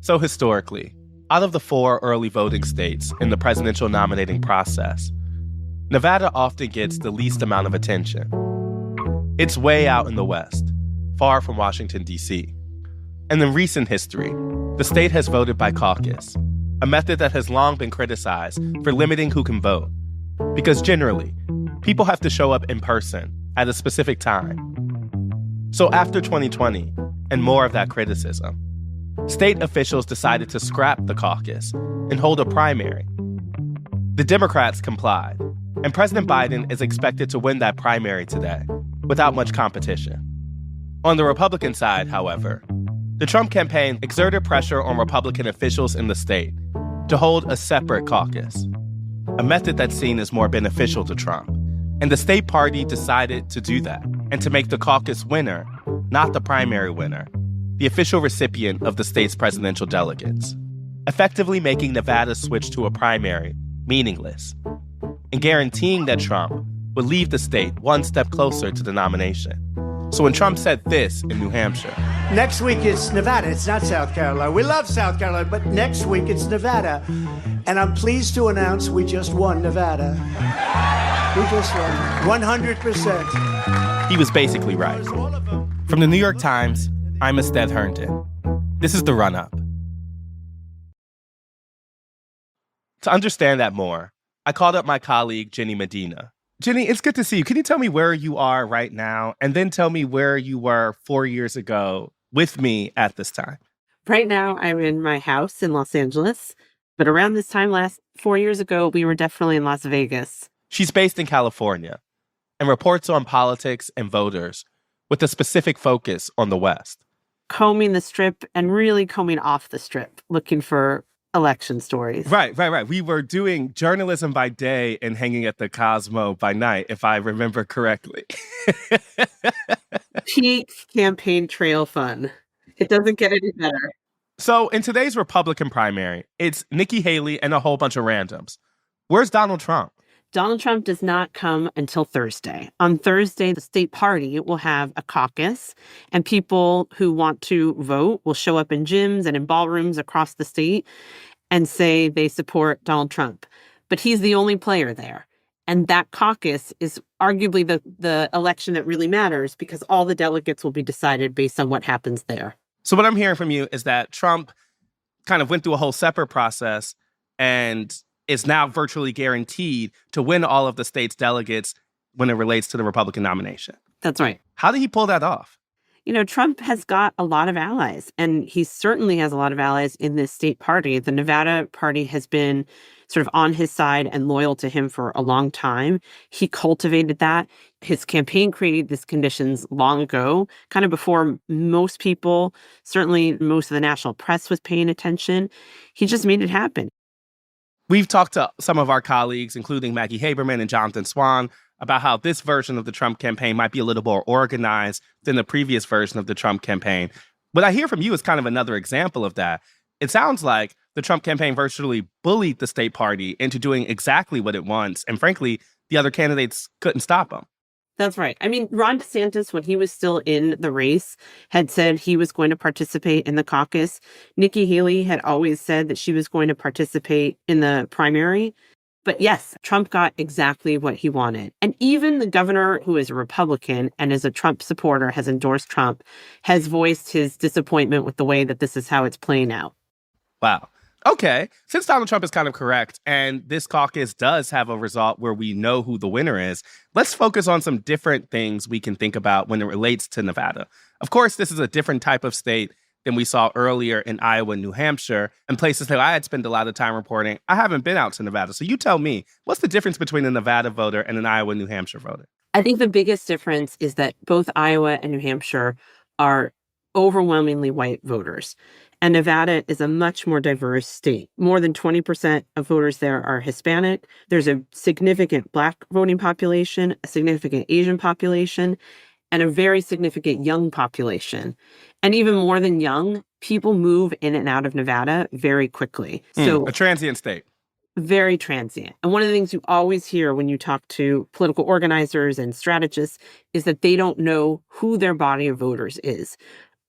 So historically, out of the 4 early voting states in the presidential nominating process, Nevada often gets the least amount of attention. It's way out in the West, far from Washington, D.C. And in recent history, the state has voted by caucus, a method that has long been criticized for limiting who can vote. Because generally, people have to show up in person at a specific time. So after 2020, and more of that criticism, state officials decided to scrap the caucus and hold a primary. The Democrats complied, and President Biden is expected to win that primary today without much competition. On the Republican side, however, the Trump campaign exerted pressure on Republican officials in the state to hold a separate caucus, a method that's seen as more beneficial to Trump. And the state party decided to do that and to make the caucus winner, not the primary winner, the official recipient of the state's presidential delegates, effectively making Nevada's switch to a primary meaningless and guaranteeing that Trump would leave the state one step closer to the nomination. So when Trump said this in New Hampshire, next week it's Nevada, it's not South Carolina. We love South Carolina, but next week it's Nevada. And I'm pleased to announce we just won Nevada. We just won 100%. He was basically right. From the New York Times, I'm Esteth Herndon. This is The Run-Up. To understand that more, I called up my colleague, Jenny Medina. Jenny, it's good to see you. Can you tell me where you are right now, and then tell me where you were 4 years ago with me at this time? Right now, I'm in my house in Los Angeles. But around this time 4 years ago, we were definitely in Las Vegas. She's based in California and reports on politics and voters with a specific focus on the West. Combing the Strip and really combing off the Strip, looking for election stories. Right. We were doing journalism by day and hanging at the Cosmo by night, if I remember correctly. Peak campaign trail fun. It doesn't get any better. So in today's Republican primary, it's Nikki Haley and a whole bunch of randoms. Where's Donald Trump? Donald Trump does not come until Thursday. On Thursday, the state party will have a caucus, and people who want to vote will show up in gyms and in ballrooms across the state and say they support Donald Trump. But he's the only player there. And that caucus is arguably the election that really matters because all the delegates will be decided based on what happens there. So what I'm hearing from you is that Trump kind of went through a whole separate process and is now virtually guaranteed to win all of the state's delegates when it relates to the Republican nomination. That's right. How did he pull that off? You know, Trump has got a lot of allies, and he certainly has a lot of allies in this state party. The Nevada party has been sort of on his side and loyal to him for a long time. He cultivated that. His campaign created these conditions long ago, kind of before most people, certainly most of the national press was paying attention. He just made it happen. We've talked to some of our colleagues, including Maggie Haberman and Jonathan Swan, about how this version of the Trump campaign might be a little more organized than the previous version of the Trump campaign. What I hear from you is kind of another example of that. It sounds like the Trump campaign virtually bullied the state party into doing exactly what it wants. And frankly, the other candidates couldn't stop them. That's right. I mean, Ron DeSantis, when he was still in the race, had said he was going to participate in the caucus. Nikki Haley had always said that she was going to participate in the primary. But yes, Trump got exactly what he wanted. And even the governor, who is a Republican and is a Trump supporter, has endorsed Trump, has voiced his disappointment with the way that this is how it's playing out. Wow. Okay. Since Donald Trump is kind of correct, and this caucus does have a result where we know who the winner is, let's focus on some different things we can think about when it relates to Nevada. Of course, this is a different type of state than we saw earlier in Iowa and New Hampshire, and places that I had spent a lot of time reporting. I haven't been out to Nevada. So you tell me, what's the difference between a Nevada voter and an Iowa and New Hampshire voter? I think the biggest difference is that both Iowa and New Hampshire are overwhelmingly white voters. And Nevada is a much more diverse state. More than 20% of voters there are Hispanic. There's a significant Black voting population, a significant Asian population, and a very significant young population. And even more than young, people move in and out of Nevada very quickly. So a transient state. Very transient. And one of the things you always hear when you talk to political organizers and strategists is that they don't know who their body of voters is.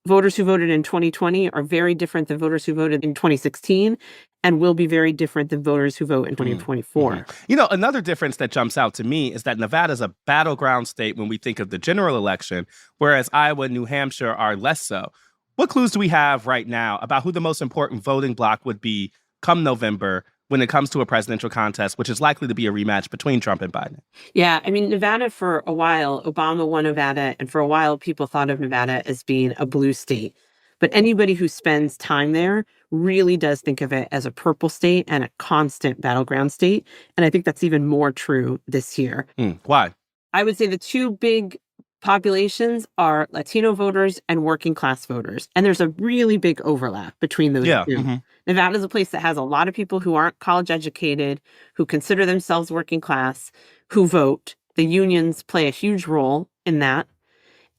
voters who voted in 2020 are very different than voters who voted in 2016 and will be very different than voters who vote in 2024. Mm-hmm. You know, another difference that jumps out to me is that Nevada is a battleground state when we think of the general election, whereas Iowa and New Hampshire are less so. What clues do we have right now about who the most important voting bloc would be come November when it comes to a presidential contest, which is likely to be a rematch between Trump and Biden? Yeah, I mean, Nevada for a while, Obama won Nevada, and for a while, people thought of Nevada as being a blue state. But anybody who spends time there really does think of it as a purple state and a constant battleground state. And I think that's even more true this year. Why? I would say the two big populations are Latino voters and working class voters. And there's a really big overlap between those two. Mm-hmm. Nevada is a place that has a lot of people who aren't college educated, who consider themselves working class, who vote. The unions play a huge role in that.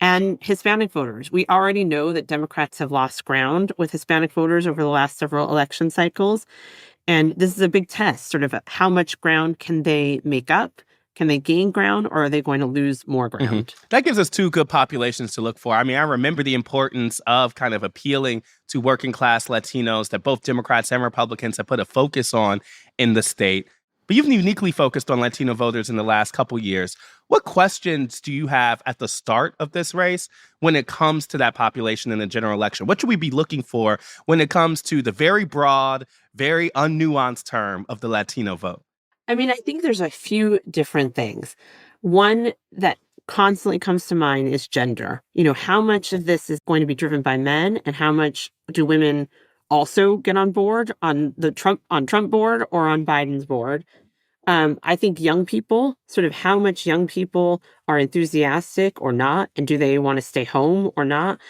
And Hispanic voters. We already know that Democrats have lost ground with Hispanic voters over the last several election cycles. And this is a big test, sort of how much ground can they make up? Can they gain ground, or are they going to lose more ground? Mm-hmm. That gives us two good populations to look for. I mean, I remember the importance of kind of appealing to working class Latinos that both Democrats and Republicans have put a focus on in the state. But you've uniquely focused on Latino voters in the last couple years. What questions do you have at the start of this race when it comes to that population in the general election? What should we be looking for when it comes to the very broad, very unnuanced term of the Latino vote? I mean, I think there's a few different things. One that constantly comes to mind is gender. You know, how much of this is going to be driven by men, and how much do women also get on board on the Trump board or on Biden's board? I think young people, sort of how much young people are enthusiastic or not, and do they want to stay home or not?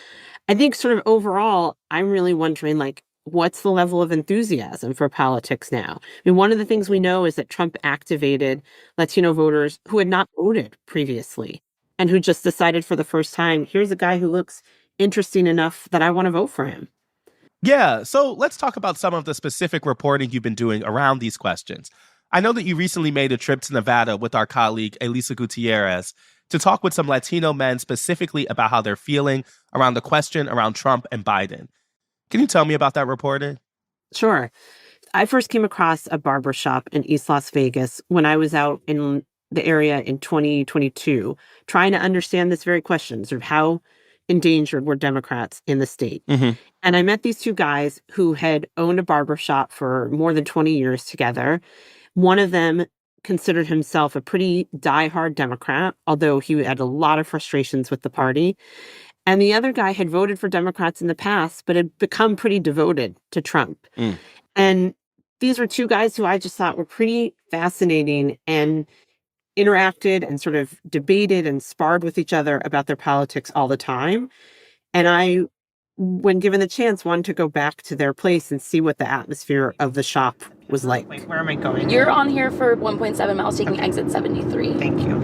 I think sort of overall, I'm really wondering, like, what's the level of enthusiasm for politics now? I mean, one of the things we know is that Trump activated Latino voters who had not voted previously and who just decided for the first time, here's a guy who looks interesting enough that I want to vote for him. Yeah, so let's talk about some of the specific reporting you've been doing around these questions. I know that you recently made a trip to Nevada with our colleague Elisa Gutierrez to talk with some Latino men specifically about how they're feeling around the question around Trump and Biden. Can you tell me about that reporting? Sure. I first came across a barbershop in East Las Vegas when I was out in the area in 2022, trying to understand this very question, sort of how endangered were Democrats in the state. Mm-hmm. And I met these two guys who had owned a barbershop for more than 20 years together. One of them considered himself a pretty diehard Democrat, although he had a lot of frustrations with the party. And the other guy had voted for Democrats in the past, but had become pretty devoted to Trump. And these were two guys who I just thought were pretty fascinating and interacted and sort of debated and sparred with each other about their politics all the time. And I, when given the chance, wanted to go back to their place and see what the atmosphere of the shop was like. Wait, where am I going? You're on here for 1.7 miles, taking exit 73. Thank you.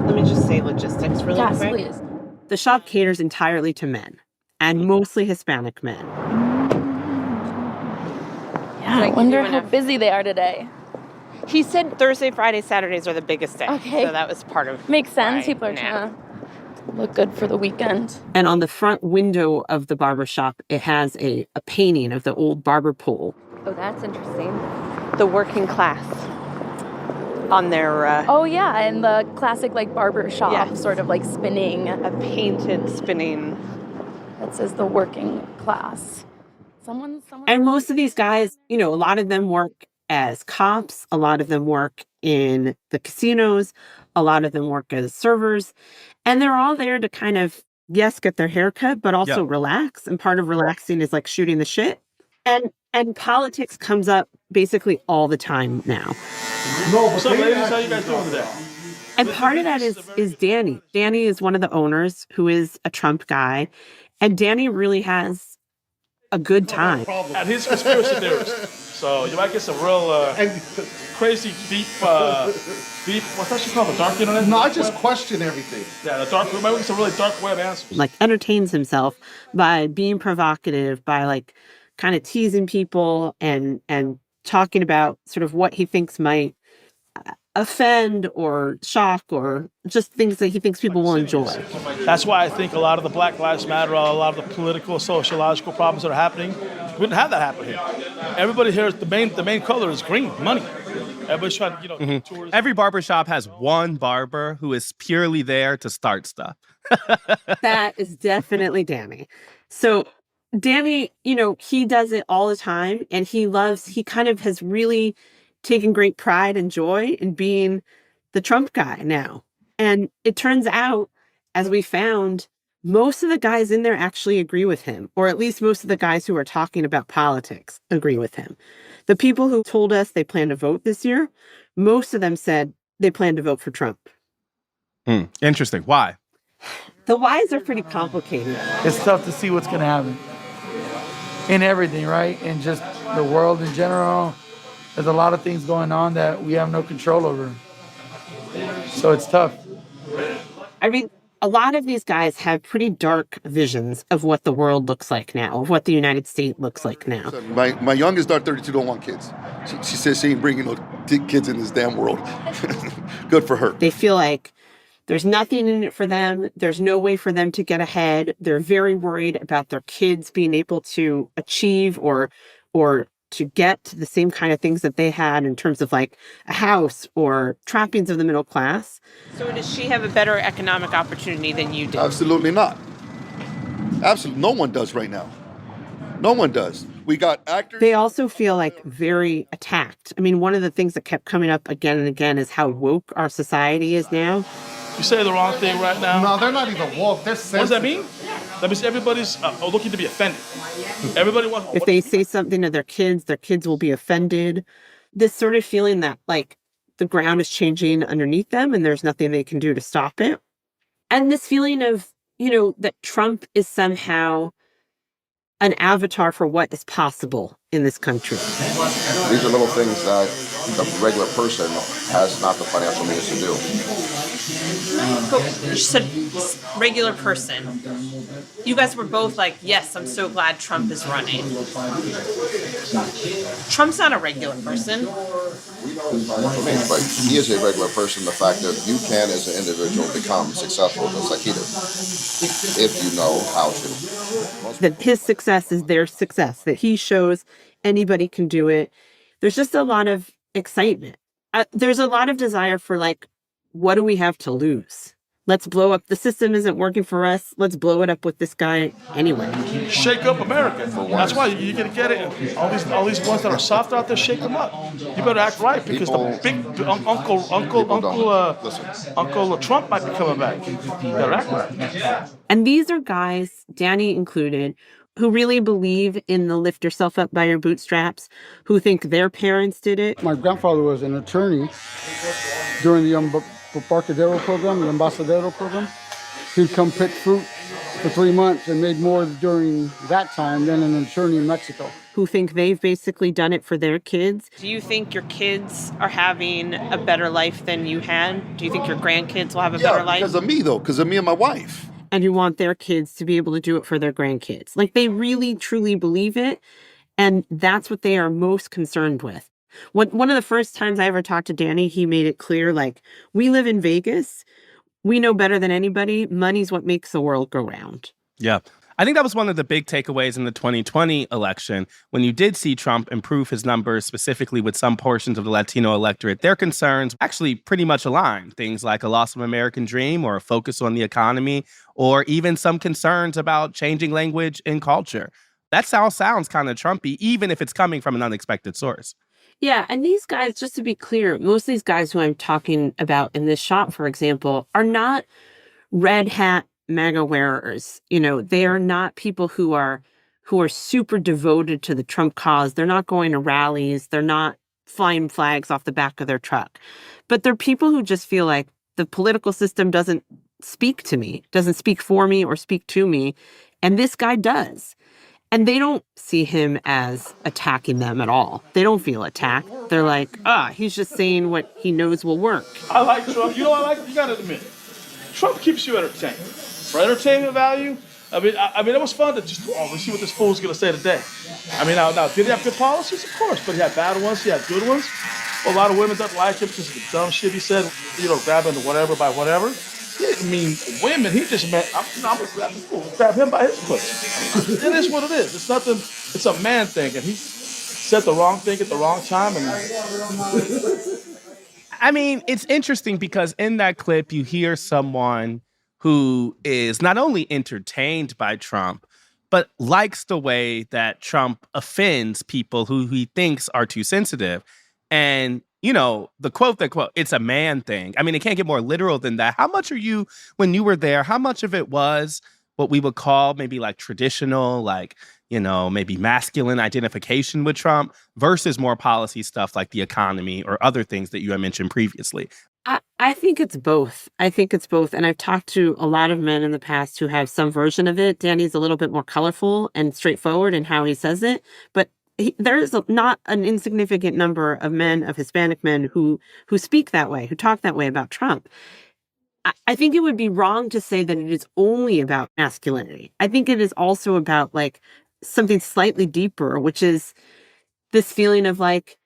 Let me just say logistics really quick. Yes, please. The shop caters entirely to men, and mostly Hispanic men. Yeah, I wonder how busy they are today. He said Thursday, Friday, Saturdays are the biggest day. Okay. So that was part of Makes sense. why, People are trying to look good for the weekend. And on the front window of the barbershop, it has a painting of the old barber pole. Oh, that's interesting. The working class on their... oh, yeah, and the classic, like, barber shop, yeah. Sort of, like, spinning. A painted spinning. That says the working class. Someone. And most of these guys, you know, a lot of them work as cops. A lot of them work in the casinos. A lot of them work as servers. And they're all there to kind of, yes, get their hair cut, but also relax. And part of relaxing is, like, shooting the shit. And politics comes up basically all the time now. What's up, ladies? How you guys doing today? And part of that is Danny. Danny is one of the owners who is a Trump guy. And Danny really has a good time. And he's a conspiracy theorist. So you might get some real crazy, deep, what's that shit called? The dark internet? No, I just question everything. Yeah, the dark, we might get some really dark web answers. Like, entertains himself by being provocative, by, like, kind of teasing people and talking about sort of what he thinks might offend or shock or just things that he thinks people will enjoy. That's why I think a lot of the Black Lives Matter, a lot of the political, sociological problems that are happening, we didn't have that happen here. Everybody here, the main color is green, money. Everybody's trying to, tours. Every barbershop has one barber who is purely there to start stuff. That is definitely Danny. So Danny, he does it all the time, and he kind of has really taken great pride and joy in being the Trump guy now. And it turns out, as we found, most of the guys in there actually agree with him, or at least most of the guys who are talking about politics agree with him. The people who told us they plan to vote this year, most of them said they plan to vote for Trump. Interesting. Why? The whys are pretty complicated. It's tough to see what's going to happen in everything, right? In just the world in general. There's a lot of things going on that we have no control over. So it's tough. I mean, a lot of these guys have pretty dark visions of what the world looks like now, of what the United States looks like now. My youngest daughter, 32, don't want kids. She says she ain't bringing no kids in this damn world. Good for her. They feel like there's nothing in it for them. There's no way for them to get ahead. They're very worried about their kids being able to achieve or to get to the same kind of things that they had in terms of like a house or trappings of the middle class. So does she have a better economic opportunity than you do? Absolutely not. Absolutely. No one does right now. No one does. We got actors. They also feel like very attacked. I mean, one of the things that kept coming up again and again is how woke our society is now. You say the wrong thing right now. No, they're not even woke. They're sensitive. What does that mean? That means everybody's looking to be offended. Everybody wants. If they say something to their kids will be offended. This sort of feeling that like the ground is changing underneath them and there's nothing they can do to stop it. And this feeling of, that Trump is somehow an avatar for what is possible in this country. These are little things that the regular person has not the financial means to do. You said regular person. You guys were both like, yes, I'm so glad Trump is running. Trump's not a regular person. But he is a regular person. The fact that you can, as an individual, become successful just like he did, if you know how to. That his success is their success, that he shows anybody can do it. There's just a lot of excitement. There's a lot of desire for like, what do we have to lose? Let's blow up. The system isn't working for us. Let's blow it up with this guy anyway. Shake up America. That's why you're going to get it. All these ones that are soft out there, shake them up. You better act right because the big Uncle Trump might be coming back. You better act right. And these are guys, Danny included, who really believe in the lift yourself up by your bootstraps, who think their parents did it. My grandfather was an attorney during the Embarcadero program, the Ambassadero program. He'd come pick fruit for 3 months and made more during that time than an attorney in Mexico. Who think they've basically done it for their kids. Do you think your kids are having a better life than you had? Do you think your grandkids will have a better life? Because of me, though, because of me and my wife. And who want their kids to be able to do it for their grandkids. Like, they really, truly believe it. And that's what they are most concerned with. One of the first times I ever talked to Danny, he made it clear, like, we live in Vegas. We know better than anybody. Money's what makes the world go round. Yeah. I think that was one of the big takeaways in the 2020 election, when you did see Trump improve his numbers, specifically with some portions of the Latino electorate. Their concerns actually pretty much aligned. Things like a loss of American dream or a focus on the economy, or even some concerns about changing language and culture. That sounds kind of Trumpy, even if it's coming from an unexpected source. Yeah, and these guys, just to be clear, most of these guys who I'm talking about in this shop, for example, are not red hat MAGA wearers. They are not people who are super devoted to the Trump cause. They're not going to rallies. They're not flying flags off the back of their truck. But they're people who just feel like the political system doesn't speak to me, doesn't speak for me or speak to me. And this guy does. And they don't see him as attacking them at all. They don't feel attacked. They're like, he's just saying what he knows will work. I like Trump. You got to admit, Trump keeps you entertained. For entertainment value, I mean, it was fun to just, let's see what this fool's going to say today. Now, did he have good policies? Of course, but he had bad ones. He had good ones. A lot of women don't like him because of the dumb shit he said, grabbing whatever by whatever. He didn't mean women. He just meant, I'm going to grab him by his pussy. It is what it is. It's nothing. It's a man thing. And he said the wrong thing at the wrong time. And I mean, it's interesting because in that clip, you hear someone who is not only entertained by Trump, but likes the way that Trump offends people who he thinks are too sensitive. And, the quote, it's a man thing. I mean, it can't get more literal than that. How much when you were there, how much of it was what we would call maybe like traditional, like, maybe masculine identification with Trump versus more policy stuff like the economy or other things that you had mentioned previously? I think it's both. And I've talked to a lot of men in the past who have some version of it. Danny's a little bit more colorful and straightforward in how he says it. But there's not an insignificant number of men, of Hispanic men, who speak that way, who talk that way about Trump. I think it would be wrong to say that it is only about masculinity. I think it is also about like something slightly deeper, which is this feeling of like,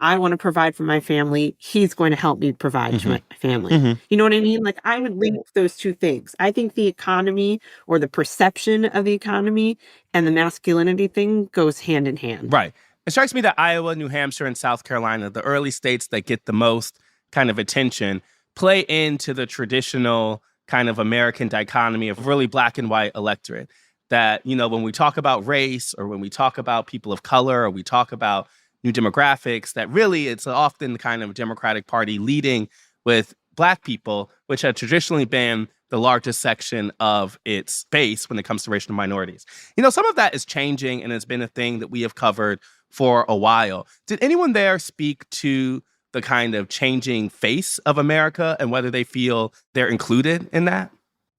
I want to provide for my family. He's going to help me provide to my family. You know what I mean? Like, I would link those two things. I think the economy or the perception of the economy and the masculinity thing goes hand in hand. Right. It strikes me that Iowa, New Hampshire, and South Carolina, the early states that get the most kind of attention, play into the traditional kind of American dichotomy of really black and white electorate. That, when we talk about race or when we talk about people of color or we talk about new demographics, that really it's often the kind of Democratic Party leading with black people, which have traditionally been the largest section of its base when it comes to racial minorities. Some of that is changing and it's been a thing that we have covered for a while. Did anyone there speak to the kind of changing face of America and whether they feel they're included in that?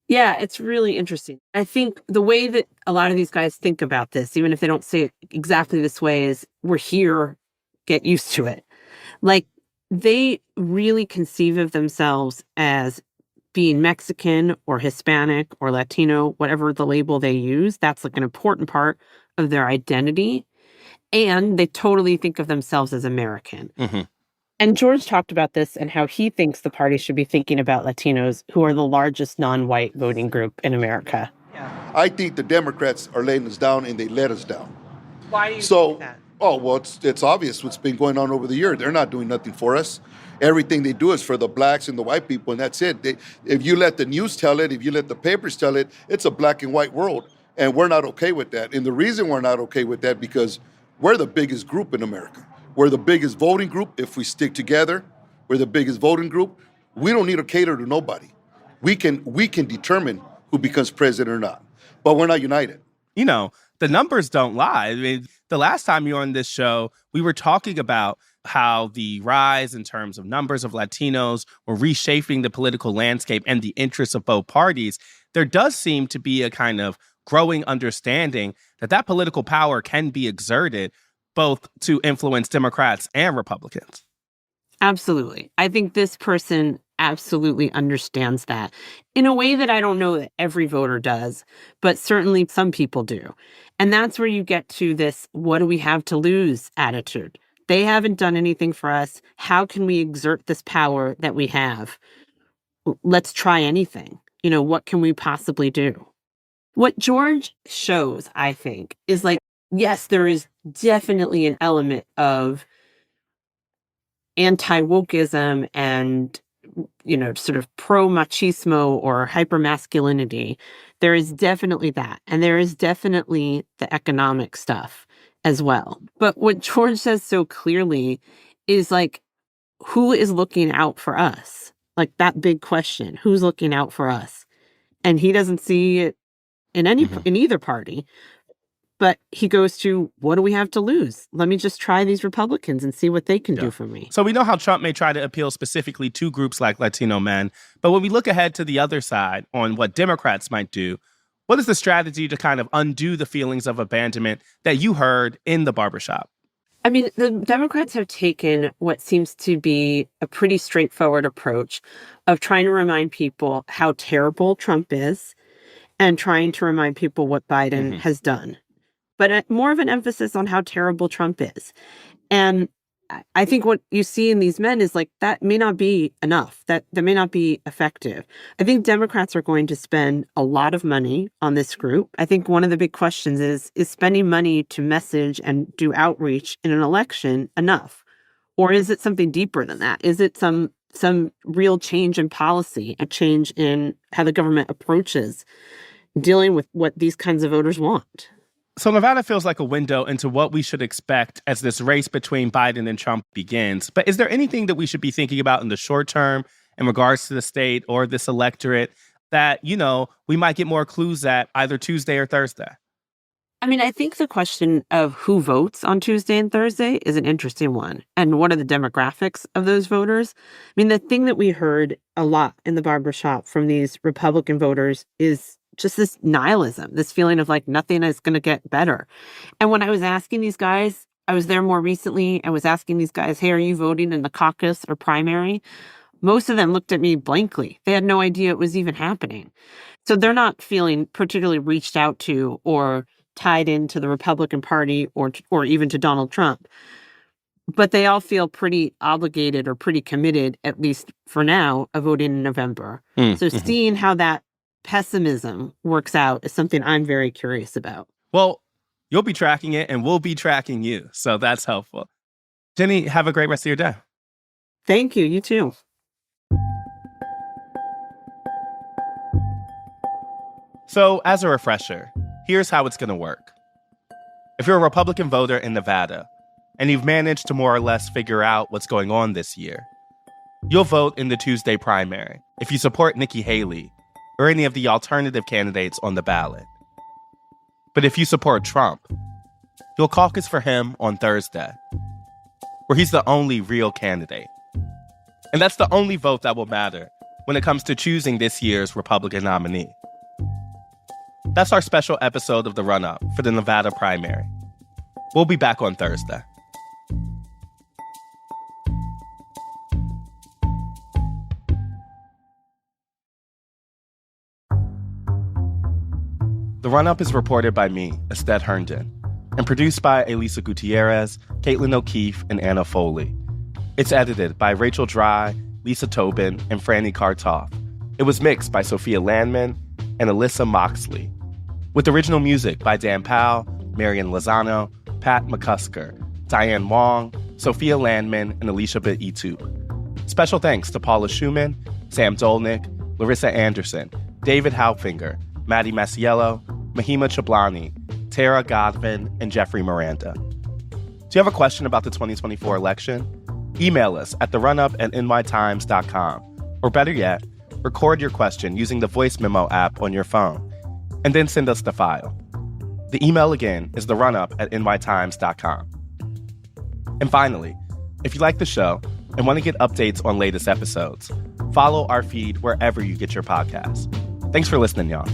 Yeah, it's really interesting. I think the way that a lot of these guys think about this, even if they don't say it exactly this way, is we're here, get used to it. Like, they really conceive of themselves as being Mexican or Hispanic or Latino, whatever the label they use. That's like an important part of their identity. And they totally think of themselves as American. And George talked about this and how he thinks the party should be thinking about Latinos, who are the largest non-white voting group in America. I think the Democrats are letting us down, and they let us down. Why do you think that? Oh, well, it's obvious what's been going on over the year. They're not doing nothing for us. Everything they do is for the blacks and the white people, and that's it. If you let the news tell it, if you let the papers tell it, it's a black and white world, and we're not okay with that. And the reason we're not okay with that because we're the biggest group in America. We're the biggest voting group. If we stick together, we're the biggest voting group. We don't need to cater to nobody. We can determine who becomes president or not, but we're not united. The numbers don't lie. I mean, the last time you were on this show, we were talking about how the rise in terms of numbers of Latinos were reshaping the political landscape and the interests of both parties. There does seem to be a kind of growing understanding that political power can be exerted both to influence Democrats and Republicans. Absolutely. I think this person absolutely understands that in a way that I don't know that every voter does, but certainly some people do. And that's where you get to this, what do we have to lose attitude. They haven't done anything for us. How can we exert this power that we have? Let's try anything. What can we possibly do? What George shows, I think, is like, yes, there is definitely an element of anti-wokeism and, sort of pro-machismo or hyper-masculinity. There is definitely that. And there is definitely the economic stuff as well. But what George says so clearly is like, who is looking out for us? Like that big question, who's looking out for us? And he doesn't see it in in either party. But he goes to, what do we have to lose? Let me just try these Republicans and see what they can do for me. So we know how Trump may try to appeal specifically to groups like Latino men. But when we look ahead to the other side on what Democrats might do, what is the strategy to kind of undo the feelings of abandonment that you heard in the barbershop? I mean, the Democrats have taken what seems to be a pretty straightforward approach of trying to remind people how terrible Trump is and trying to remind people what Biden has done. But more of an emphasis on how terrible Trump is. And I think what you see in these men is like that may not be enough. That may not be effective. I think Democrats are going to spend a lot of money on this group. I think one of the big questions is spending money to message and do outreach in an election enough? Or is it something deeper than that? Is it some real change in policy, a change in how the government approaches dealing with what these kinds of voters want? So Nevada feels like a window into what we should expect as this race between Biden and Trump begins. But is there anything that we should be thinking about in the short term in regards to the state or this electorate that, we might get more clues at either Tuesday or Thursday? I mean, I think the question of who votes on Tuesday and Thursday is an interesting one. And what are the demographics of those voters? I mean, the thing that we heard a lot in the barbershop from these Republican voters is just this nihilism, this feeling of like nothing is going to get better. And when I was asking these guys, I was there more recently, I was asking these guys, hey, are you voting in the caucus or primary? Most of them looked at me blankly. They had no idea it was even happening. So they're not feeling particularly reached out to or tied into the Republican Party or even to Donald Trump. But they all feel pretty obligated or pretty committed, at least for now, of voting in November. So seeing how that pessimism works out is something I'm very curious about. Well, you'll be tracking it and we'll be tracking you. So that's helpful. Jenny, have a great rest of your day. Thank you. You too. So as a refresher, here's how it's going to work. If you're a Republican voter in Nevada and you've managed to more or less figure out what's going on this year, you'll vote in the Tuesday primary if you support Nikki Haley or any of the alternative candidates on the ballot. But if you support Trump, you'll caucus for him on Thursday, where he's the only real candidate. And that's the only vote that will matter when it comes to choosing this year's Republican nominee. That's our special episode of The Run-Up for the Nevada primary. We'll be back on Thursday. The Run-Up is reported by me, Ested Herndon, and produced by Elisa Gutierrez, Caitlin O'Keefe, and Anna Foley. It's edited by Rachel Dry, Lisa Tobin, and Franny Kartoff. It was mixed by Sophia Landman and Alyssa Moxley, with original music by Dan Powell, Marian Lozano, Pat McCusker, Diane Wong, Sophia Landman, and Alicia Be'itu. Special thanks to Paula Schumann, Sam Dolnick, Larissa Anderson, David Halfinger, Maddie Masiello, Mahima Chablani, Tara Godvin, and Jeffrey Miranda. Do you have a question about the 2024 election? Email us at therunup@nytimes.com. Or better yet, record your question using the voice memo app on your phone, and then send us the file. The email again is therunup@nytimes.com. And finally, if you like the show and want to get updates on latest episodes, follow our feed wherever you get your podcasts. Thanks for listening, y'all.